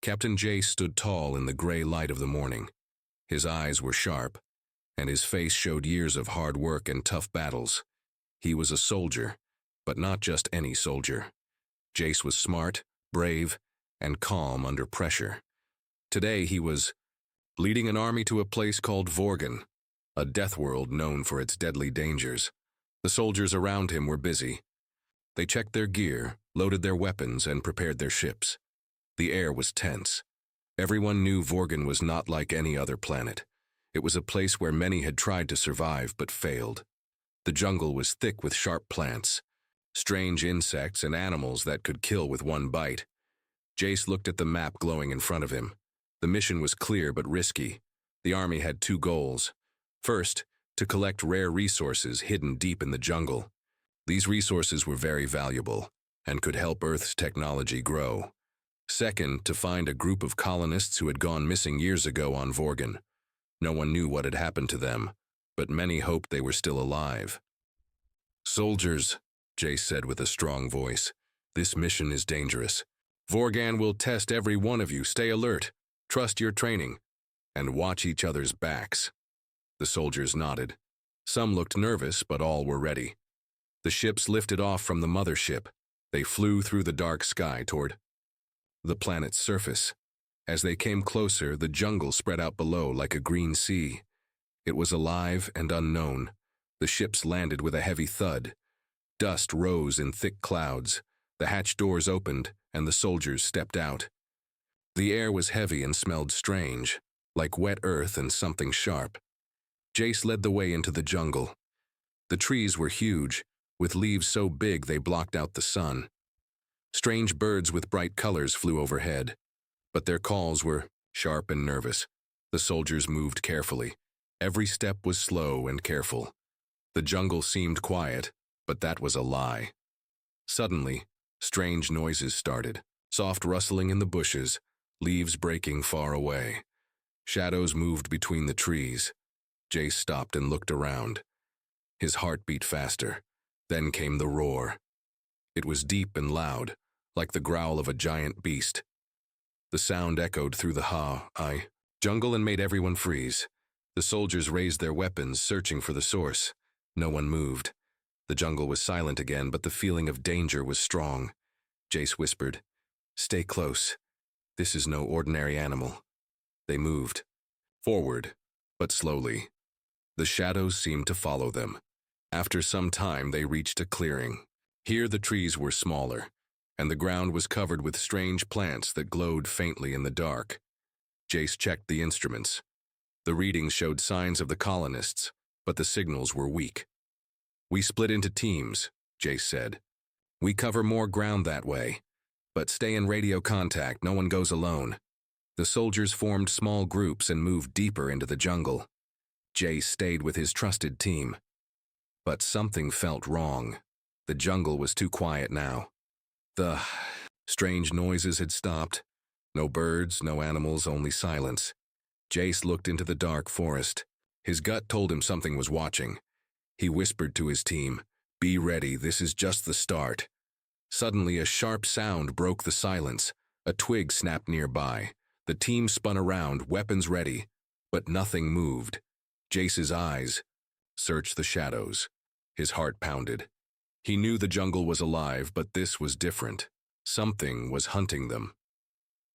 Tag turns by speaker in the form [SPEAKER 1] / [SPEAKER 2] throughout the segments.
[SPEAKER 1] Captain Jace stood tall in the gray light of the morning. His eyes were sharp, and his face showed years of hard work and tough battles. He was a soldier, but not just any soldier. Jace was smart, brave, and calm under pressure. Today he was leading an army to a place called Vorgan, a Deathworld known for its deadly dangers. The soldiers around him were busy. They checked their gear, loaded their weapons, and prepared their ships. The air was tense. Everyone knew Vorgan was not like any other planet. It was a place where many had tried to survive but failed. The jungle was thick with sharp plants, strange insects, and animals that could kill with one bite. Jace looked at the map glowing in front of him. The mission was clear but risky. The army had two goals. First, to collect rare resources hidden deep in the jungle. These resources were very valuable and could help Earth's technology grow. Second, to find a group of colonists who had gone missing years ago on Vorgan. No one knew what had happened to them, but many hoped they were still alive. "Soldiers," Jace said with a strong voice, "this mission is dangerous. Vorgan will test every one of you. Stay alert, trust your training, and watch each other's backs." The soldiers nodded. Some looked nervous, but all were ready. The ships lifted off from the mothership. They flew through the dark sky toward the planet's surface. As they came closer, the jungle spread out below like a green sea. It was alive and unknown. The ships landed with a heavy thud. Dust rose in thick clouds. The hatch doors opened, and the soldiers stepped out. The air was heavy and smelled strange, like wet earth and something sharp. Jace led the way into the jungle. The trees were huge, with leaves so big they blocked out the sun. Strange birds with bright colors flew overhead, but their calls were sharp and nervous. The soldiers moved carefully. Every step was slow and careful. The jungle seemed quiet, but that was a lie. Suddenly, strange noises started, soft rustling in the bushes, leaves breaking far away. Shadows moved between the trees. Jace stopped and looked around. His heart beat faster. Then came the roar. It was deep and loud, like the growl of a giant beast. The sound echoed through the jungle and made everyone freeze. The soldiers raised their weapons, searching for the source. No one moved. The jungle was silent again, but the feeling of danger was strong. Jace whispered, "Stay close. This is no ordinary animal." They moved. Forward, but slowly. The shadows seemed to follow them. After some time, they reached a clearing. Here the trees were smaller, and the ground was covered with strange plants that glowed faintly in the dark. Jace checked the instruments. The readings showed signs of the colonists, but the signals were weak. "We split into teams," Jace said. "We cover more ground that way, but stay in radio contact, no one goes alone." The soldiers formed small groups and moved deeper into the jungle. Jace stayed with his trusted team. But something felt wrong. The jungle was too quiet now. The strange noises had stopped. No birds, no animals, only silence. Jace looked into the dark forest. His gut told him something was watching. He whispered to his team, "Be ready, this is just the start." Suddenly, a sharp sound broke the silence. A twig snapped nearby. The team spun around, weapons ready, but nothing moved. Jace's eyes searched the shadows. His heart pounded. He knew the jungle was alive, but this was different. Something was hunting them.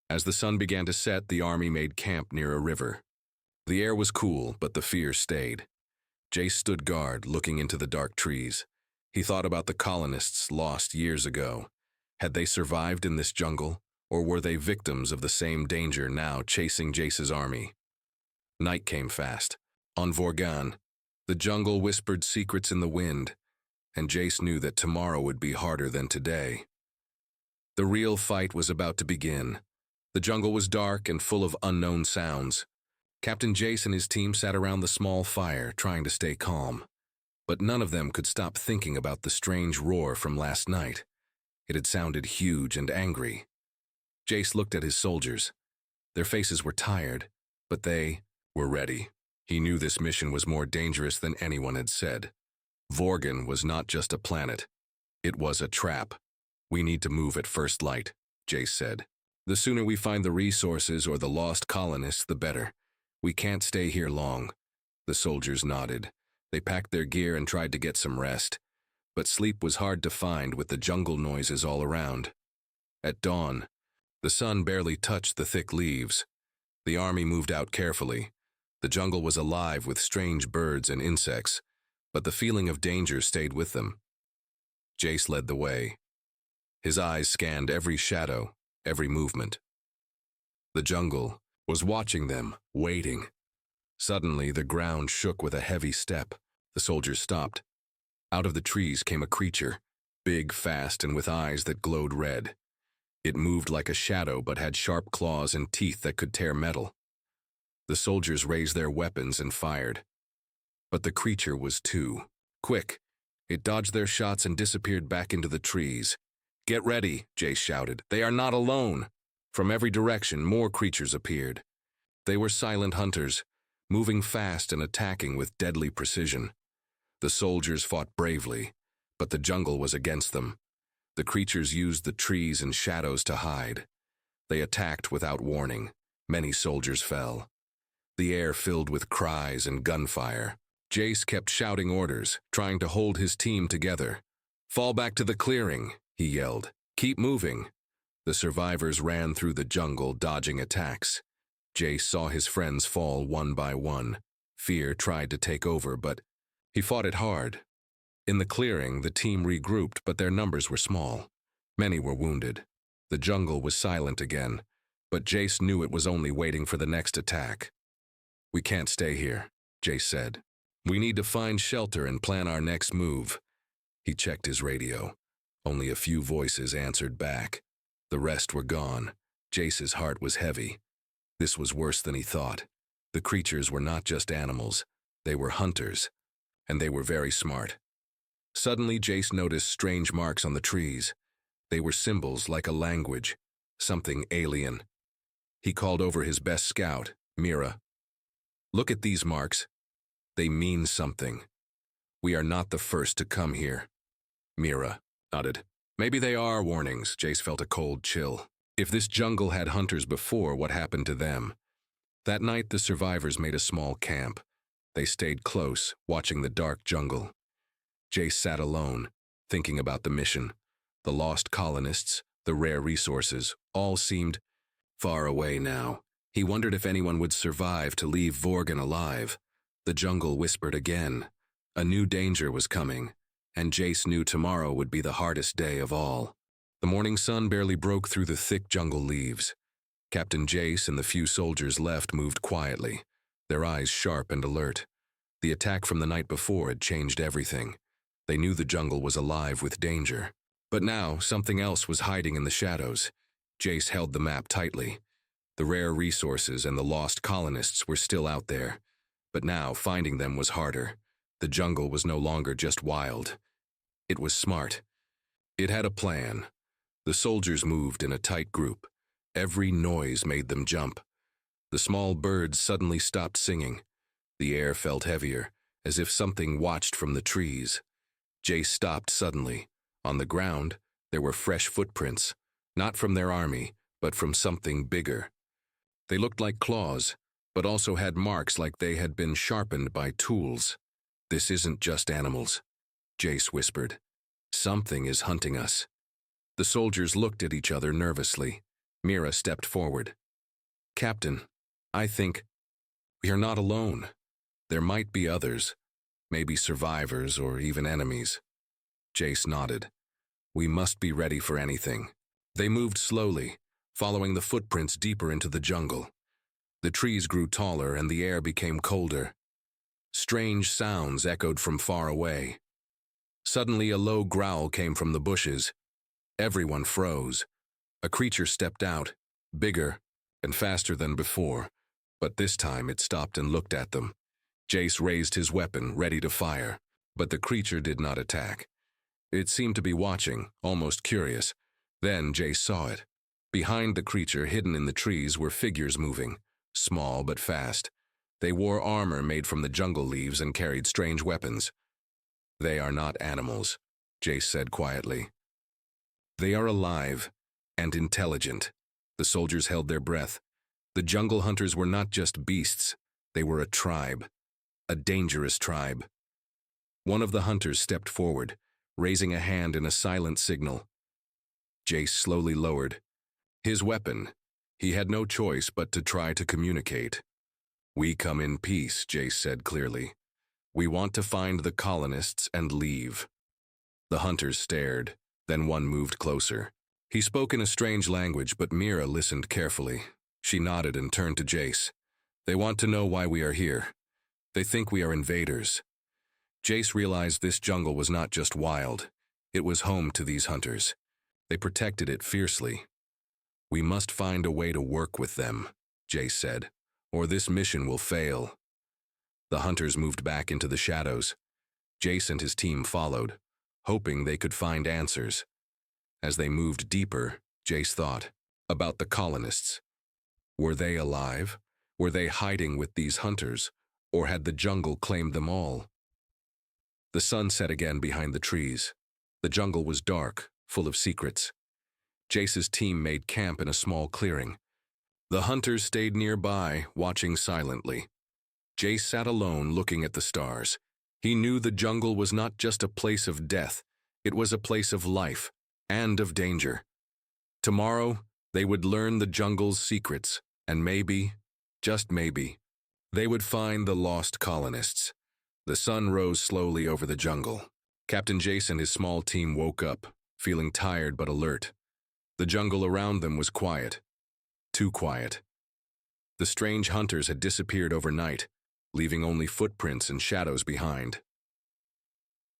[SPEAKER 1] As the sun began to set, the army made camp near a river. The air was cool, but the fear stayed. Jace stood guard, looking into the dark trees. He thought about the colonists lost years ago. Had they survived in this jungle, or were they victims of the same danger now chasing Jace's army? Night came fast. On Vorgan, the jungle whispered secrets in the wind, and Jace knew that tomorrow would be harder than today. The real fight was about to begin. The jungle was dark and full of unknown sounds. Captain Jace and his team sat around the small fire, trying to stay calm. But none of them could stop thinking about the strange roar from last night. It had sounded huge and angry. Jace looked at his soldiers. Their faces were tired, but they were ready. He knew this mission was more dangerous than anyone had said. Vorgan was not just a planet. It was a trap. "We need to move at first light," Jace said. The sooner we find the resources or the lost colonists, the better. We can't stay here long. The soldiers nodded. They packed their gear and tried to get some rest. But sleep was hard to find with the jungle noises all around. At dawn, the sun barely touched the thick leaves. The army moved out carefully. The jungle was alive with strange birds and insects, but the feeling of danger stayed with them. Jace led the way. His eyes scanned every shadow, every movement. The jungle was watching them, waiting. Suddenly, the ground shook with a heavy step. The soldiers stopped. Out of the trees came a creature, big, fast, and with eyes that glowed red. It moved like a shadow but had sharp claws and teeth that could tear metal. The soldiers raised their weapons and fired. But the creature was too quick. It dodged their shots and disappeared back into the trees. "Get ready," Jace shouted. "They are not alone." From every direction, more creatures appeared. They were silent hunters, moving fast and attacking with deadly precision. The soldiers fought bravely, but the jungle was against them. The creatures used the trees and shadows to hide. They attacked without warning. Many soldiers fell. The air filled with cries and gunfire. Jace kept shouting orders, trying to hold his team together. "Fall back to the clearing," he yelled. "Keep moving." The survivors ran through the jungle, dodging attacks. Jace saw his friends fall one by one. Fear tried to take over, but he fought it hard. In the clearing, the team regrouped, but their numbers were small. Many were wounded. The jungle was silent again, but Jace knew it was only waiting for the next attack. "We can't stay here," Jace said. "We need to find shelter and plan our next move." He checked his radio. Only a few voices answered back. The rest were gone. Jace's heart was heavy. This was worse than he thought. The creatures were not just animals. They were hunters, and they were very smart. Suddenly, Jace noticed strange marks on the trees. They were symbols like a language, something alien. He called over his best scout, Mira. "Look at these marks. They mean something. We are not the first to come here." Mira nodded. "Maybe they are warnings." Jace felt a cold chill. If this jungle had hunters before, what happened to them? That night, the survivors made a small camp. They stayed close, watching the dark jungle. Jace sat alone, thinking about the mission. The lost colonists, the rare resources, all seemed far away now. He wondered if anyone would survive to leave Vorgan alive. The jungle whispered again. A new danger was coming, and Jace knew tomorrow would be the hardest day of all. The morning sun barely broke through the thick jungle leaves. Captain Jace and the few soldiers left moved quietly, their eyes sharp and alert. The attack from the night before had changed everything. They knew the jungle was alive with danger. But now, something else was hiding in the shadows. Jace held the map tightly. The rare resources and the lost colonists were still out there. But now, finding them was harder. The jungle was no longer just wild. It was smart. It had a plan. The soldiers moved in a tight group. Every noise made them jump. The small birds suddenly stopped singing. The air felt heavier, as if something watched from the trees. Jace stopped suddenly. On the ground, there were fresh footprints, not from their army, but from something bigger. They looked like claws, but also had marks like they had been sharpened by tools. "This isn't just animals," Jace whispered. "Something is hunting us." The soldiers looked at each other nervously. Mira stepped forward. "Captain, I think we are not alone. There might be others, maybe survivors or even enemies." Jace nodded. "We must be ready for anything." They moved slowly, following the footprints deeper into the jungle. The trees grew taller and the air became colder. Strange sounds echoed from far away. Suddenly, a low growl came from the bushes. Everyone froze. A creature stepped out, bigger and faster than before, but this time it stopped and looked at them. Jace raised his weapon, ready to fire, but the creature did not attack. It seemed to be watching, almost curious. Then Jace saw it. Behind the creature, hidden in the trees, were figures moving, small but fast. They wore armor made from the jungle leaves and carried strange weapons. "They are not animals," Jace said quietly. "They are alive and intelligent." The soldiers held their breath. The jungle hunters were not just beasts, they were a tribe. A dangerous tribe. One of the hunters stepped forward, raising a hand in a silent signal. Jace slowly lowered his weapon. He had no choice but to try to communicate. "We come in peace," Jace said clearly. "We want to find the colonists and leave." The hunters stared, then one moved closer. He spoke in a strange language, but Mira listened carefully. She nodded and turned to Jace. "They want to know why we are here. They think we are invaders." Jace realized this jungle was not just wild. It was home to these hunters. They protected it fiercely. "We must find a way to work with them," Jace said, "or this mission will fail." The hunters moved back into the shadows. Jace and his team followed, hoping they could find answers. As they moved deeper, Jace thought about the colonists. Were they alive? Were they hiding with these hunters? Or had the jungle claimed them all? The sun set again behind the trees. The jungle was dark, full of secrets. Jace's team made camp in a small clearing. The hunters stayed nearby, watching silently. Jace sat alone, looking at the stars. He knew the jungle was not just a place of death, it was a place of life and of danger. Tomorrow, they would learn the jungle's secrets, and maybe, just maybe, they would find the lost colonists. The sun rose slowly over the jungle. Captain Jace and his small team woke up, feeling tired but alert. The jungle around them was quiet. Too quiet. The strange hunters had disappeared overnight, leaving only footprints and shadows behind.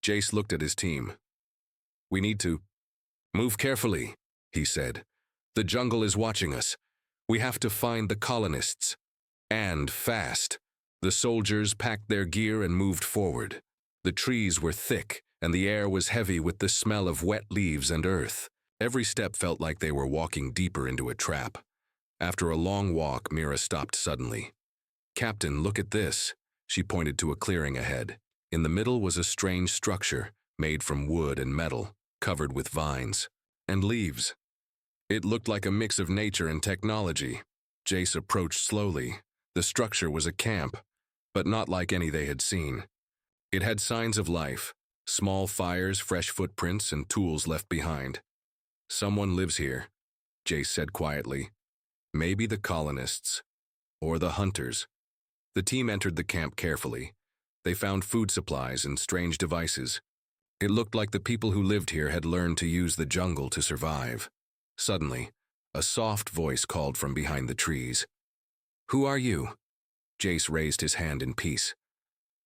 [SPEAKER 1] Jace looked at his team. "We need to move carefully," he said. "The jungle is watching us. We have to find the colonists. And fast." The soldiers packed their gear and moved forward. The trees were thick, and the air was heavy with the smell of wet leaves and earth. Every step felt like they were walking deeper into a trap. After a long walk, Mira stopped suddenly. "Captain, look at this." She pointed to a clearing ahead. In the middle was a strange structure, made from wood and metal, covered with vines and leaves. It looked like a mix of nature and technology. Jace approached slowly. The structure was a camp, but not like any they had seen. It had signs of life, small fires, fresh footprints, and tools left behind. "Someone lives here," Jace said quietly. "Maybe the colonists, or the hunters." The team entered the camp carefully. They found food supplies and strange devices. It looked like the people who lived here had learned to use the jungle to survive. Suddenly, a soft voice called from behind the trees. "Who are you?" Jace raised his hand in peace.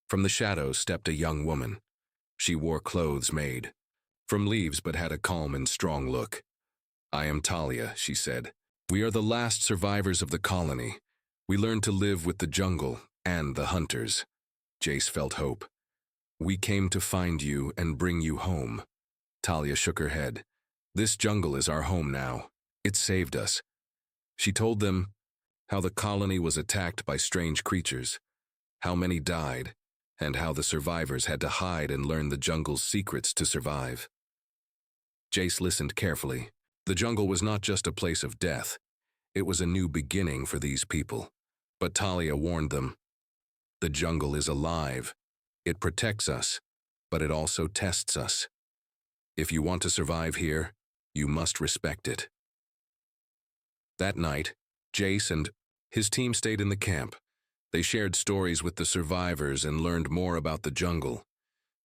[SPEAKER 1] From the shadows stepped a young woman. She wore clothes made from leaves but had a calm and strong look. "I am Talia," she said. "We are the last survivors of the colony. We learned to live with the jungle and the hunters." Jace felt hope. "We came to find you and bring you home." Talia shook her head. "This jungle is our home now. It saved us." She told them how the colony was attacked by strange creatures, how many died, and how the survivors had to hide and learn the jungle's secrets to survive. Jace listened carefully. The jungle was not just a place of death. It was a new beginning for these people. But Talia warned them. The jungle is alive. It protects us, but it also tests us. If you want to survive here, you must respect it. That night, Jace and his team stayed in the camp. They shared stories with the survivors and learned more about the jungle.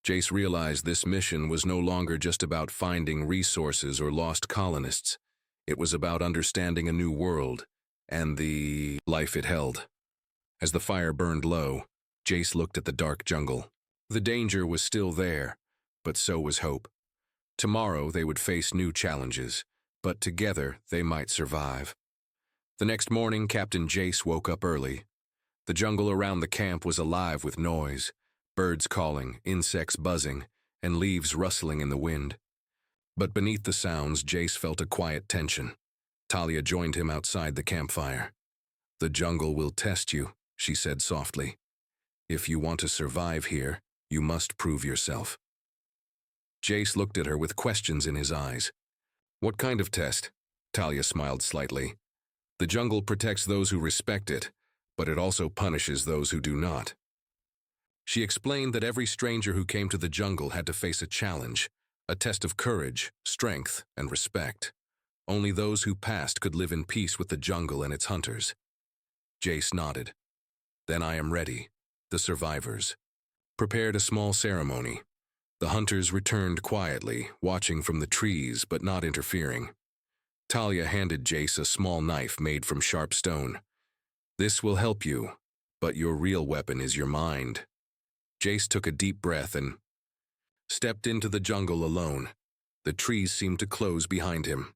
[SPEAKER 1] Jace realized this mission was no longer just about finding resources or lost colonists. It was about understanding a new world and the life it held. As the fire burned low, Jace looked at the dark jungle. The danger was still there, but so was hope. Tomorrow they would face new challenges, but together they might survive. The next morning, Captain Jace woke up early. The jungle around the camp was alive with noise, birds calling, insects buzzing, and leaves rustling in the wind. But beneath the sounds, Jace felt a quiet tension. Talia joined him outside the campfire. "The jungle will test you," she said softly. "If you want to survive here, you must prove yourself." Jace looked at her with questions in his eyes. "What kind of test?" Talia smiled slightly. The jungle protects those who respect it, but it also punishes those who do not. She explained that every stranger who came to the jungle had to face a challenge, a test of courage, strength, and respect. Only those who passed could live in peace with the jungle and its hunters. Jace nodded. Then I am ready. The survivors prepared a small ceremony. The hunters returned quietly, watching from the trees but not interfering. Talia handed Jace a small knife made from sharp stone. This will help you, but your real weapon is your mind. Jace took a deep breath and stepped into the jungle alone. The trees seemed to close behind him.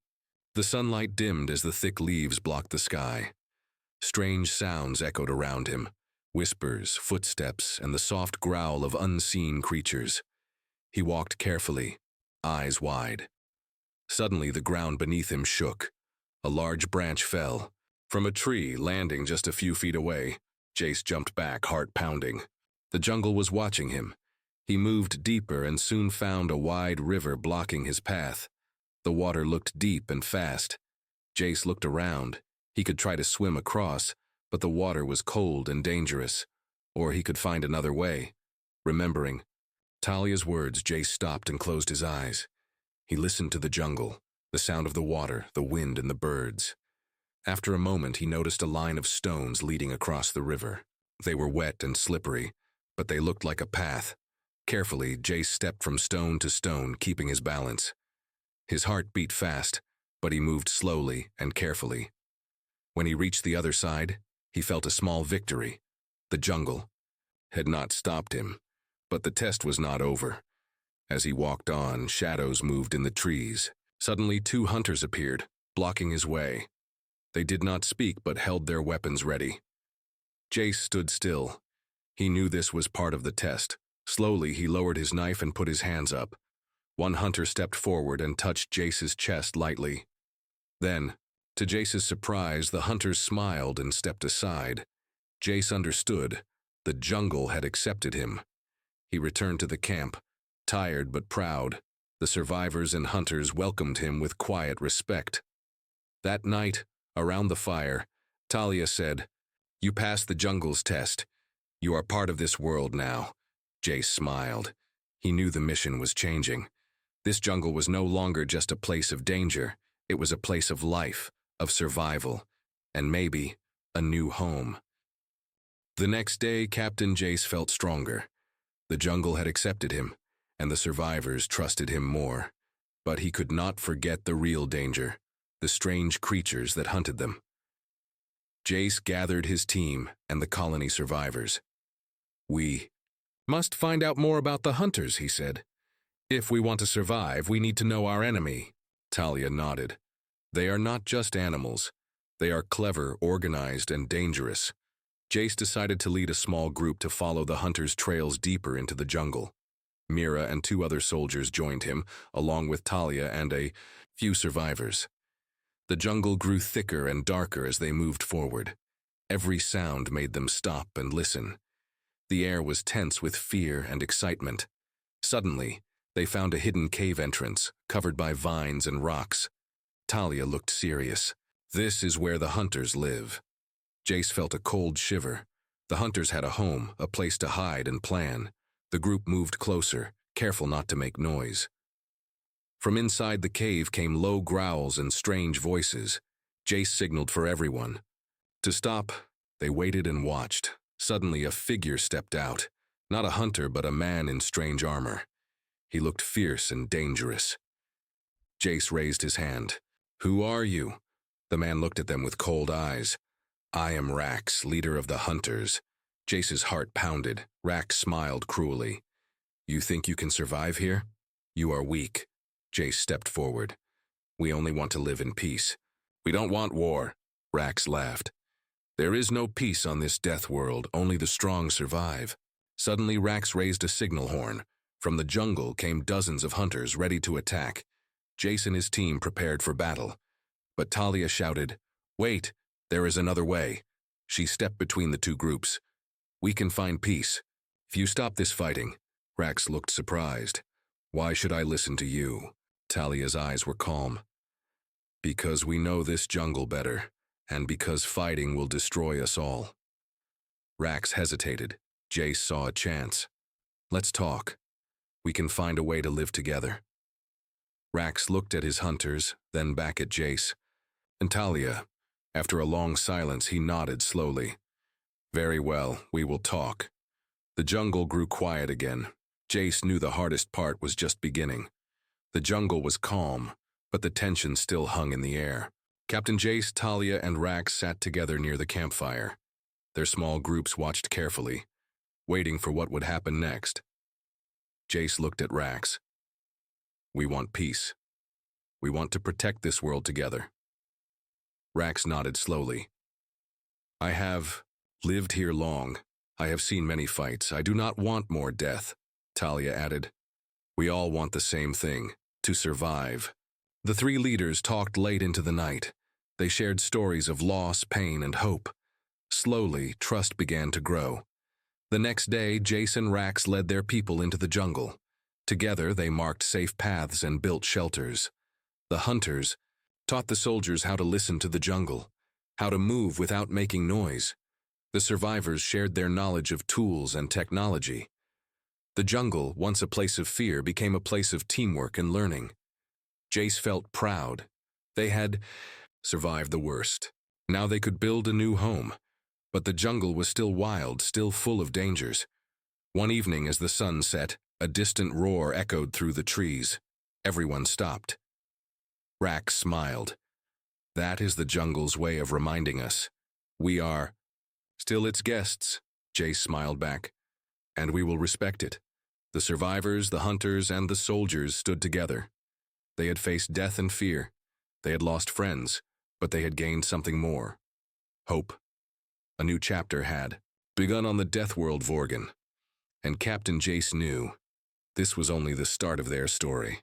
[SPEAKER 1] The sunlight dimmed as the thick leaves blocked the sky. Strange sounds echoed around him, whispers, footsteps, and the soft growl of unseen creatures. He walked carefully, eyes wide. Suddenly, the ground beneath him shook. A large branch fell. From a tree landing just a few feet away, Jace jumped back, heart pounding. The jungle was watching him. He moved deeper and soon found a wide river blocking his path. The water looked deep and fast. Jace looked around. He could try to swim across, but the water was cold and dangerous. Or he could find another way. Remembering Talia's words, Jace stopped and closed his eyes. He listened to the jungle, the sound of the water, the wind, and the birds. After a moment, he noticed a line of stones leading across the river. They were wet and slippery, but they looked like a path. Carefully, Jace stepped from stone to stone, keeping his balance. His heart beat fast, but he moved slowly and carefully. When he reached the other side, he felt a small victory. The jungle had not stopped him, but the test was not over. As he walked on, shadows moved in the trees. Suddenly, 2 hunters appeared, blocking his way. They did not speak but held their weapons ready. Jace stood still. He knew this was part of the test. Slowly, he lowered his knife and put his hands up. One hunter stepped forward and touched Jace's chest lightly. Then, to Jace's surprise, the hunters smiled and stepped aside. Jace understood. The jungle had accepted him. He returned to the camp, tired but proud. The survivors and hunters welcomed him with quiet respect. That night, around the fire, Talia said, "You passed the jungle's test. You are part of this world now." Jace smiled. He knew the mission was changing. This jungle was no longer just a place of danger. It was a place of life, of survival, and maybe a new home. The next day, Captain Jace felt stronger. The jungle had accepted him, and the survivors trusted him more. But he could not forget the real danger, the strange creatures that hunted them. Jace gathered his team and the colony survivors. "We must find out more about the hunters," he said. "If we want to survive, we need to know our enemy." Talia nodded. "They are not just animals. They are clever, organized, and dangerous." Jace decided to lead a small group to follow the hunters' trails deeper into the jungle. Mira and 2 other soldiers joined him, along with Talia and a few survivors. The jungle grew thicker and darker as they moved forward. Every sound made them stop and listen. The air was tense with fear and excitement. Suddenly, they found a hidden cave entrance, covered by vines and rocks. Talia looked serious. "This is where the hunters live." Jace felt a cold shiver. The hunters had a home, a place to hide and plan. The group moved closer, careful not to make noise. From inside the cave came low growls and strange voices. Jace signaled for everyone to stop. They waited and watched. Suddenly, a figure stepped out. Not a hunter, but a man in strange armor. He looked fierce and dangerous. Jace raised his hand. "Who are you?" The man looked at them with cold eyes. "I am Rax, leader of the hunters." Jace's heart pounded. Rax smiled cruelly. "You think you can survive here? You are weak." Jace stepped forward. "We only want to live in peace." "We don't want war," Rax laughed. "There is no peace on this death world, only the strong survive." Suddenly, Rax raised a signal horn. From the jungle came dozens of hunters ready to attack. Jace and his team prepared for battle. But Talia shouted, "Wait, there is another way." She stepped between the 2 groups. "We can find peace. If you stop this fighting." Rax looked surprised. "Why should I listen to you?" Talia's eyes were calm. "Because we know this jungle better, and because fighting will destroy us all. Rax hesitated. Jace saw a chance. Let's talk. We can find a way to live together. Rax looked at his hunters, then back at Jace. And Talia, after a long silence, he nodded slowly. Very well, we will talk. The jungle grew quiet again. Jace knew the hardest part was just beginning. The jungle was calm, but the tension still hung in the air. Captain Jace, Talia, and Rax sat together near the campfire. Their small groups watched carefully, waiting for what would happen next. Jace looked at Rax. We want peace. We want to protect this world together. Rax nodded slowly. I have lived here long. I have seen many fights. I do not want more death, Talia added. We all want the same thing, to survive. The three leaders talked late into the night. They shared stories of loss, pain, and hope. Slowly, trust began to grow. The next day, Jace and Rax led their people into the jungle. Together, they marked safe paths and built shelters. The hunters taught the soldiers how to listen to the jungle, how to move without making noise. The survivors shared their knowledge of tools and technology. The jungle, once a place of fear, became a place of teamwork and learning. Jace felt proud. They had survived the worst. Now they could build a new home. But the jungle was still wild, still full of dangers. One evening, as the sun set, a distant roar echoed through the trees. Everyone stopped. Rax smiled. That is the jungle's way of reminding us. We are still its guests, Jace smiled back. And we will respect it. The survivors, the hunters, and the soldiers stood together. They had faced death and fear. They had lost friends, but they had gained something more. Hope. A new chapter had begun on the Deathworld Vorgan, and Captain Jace knew this was only the start of their story.